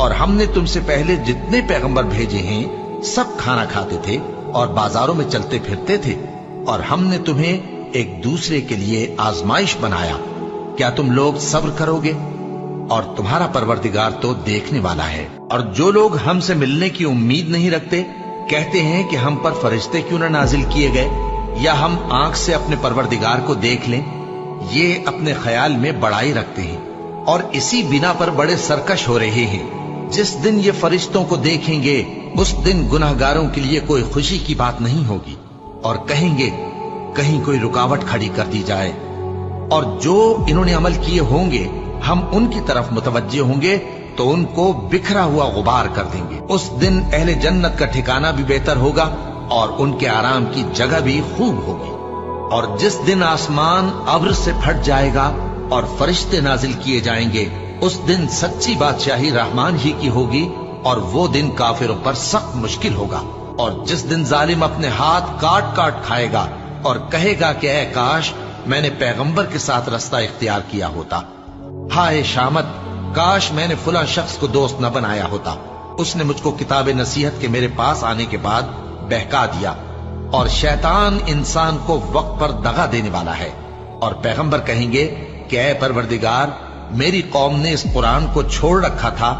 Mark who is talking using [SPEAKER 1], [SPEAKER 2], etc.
[SPEAKER 1] اور ہم نے تم سے پہلے جتنے پیغمبر بھیجے ہیں سب کھانا کھاتے تھے اور بازاروں میں چلتے پھرتے تھے، اور ہم نے تمہیں ایک دوسرے کے لیے آزمائش بنایا، کیا تم لوگ صبر کرو گے؟ اور تمہارا پروردگار تو دیکھنے والا ہے۔ اور جو لوگ ہم سے ملنے کی امید نہیں رکھتے کہتے ہیں کہ ہم پر فرشتے کیوں نہ نازل کیے گئے، یا ہم آنکھ سے اپنے پروردگار کو دیکھ لیں، یہ اپنے خیال میں بڑائی رکھتے ہیں اور اسی بنا پر بڑے سرکش ہو رہے ہیں۔ جس دن یہ فرشتوں کو دیکھیں گے اس دن گناہگاروں کے لیے کوئی خوشی کی بات نہیں ہوگی، اور کہیں گے کہیں کوئی رکاوٹ کھڑی کر دی جائے، اور جو انہوں نے عمل کیے ہوں گے ہم ان کی طرف متوجہ ہوں گے تو ان کو بکھرا ہوا غبار کر دیں گے۔ اس دن اہل جنت کا ٹھکانہ بھی بہتر ہوگا اور ان کے آرام کی جگہ بھی خوب ہوگی۔ اور جس دن آسمان ابر سے پھٹ جائے گا اور فرشتے نازل کیے جائیں گے، اس دن سچی بادشاہی رحمان ہی کی ہوگی، اور وہ دن کافروں پر سخت مشکل ہوگا۔ اور جس دن ظالم اپنے ہاتھ کاٹ کاٹ کھائے گا اور کہے گا کہ اے کاش میں نے پیغمبر کے ساتھ رستہ اختیار کیا ہوتا، ہائے شامت، کاش میں نے فلاں شخص کو دوست نہ بنایا ہوتا، اس نے مجھ کو کتاب نصیحت کے میرے پاس آنے کے بعد بہکا دیا۔ اور شیطان انسان کو وقت پر دغا دینے والا ہے، اور پیغمبر کہیں گے کہ اے پروردگار، میری قوم نے اس قرآن کو چھوڑ رکھا تھا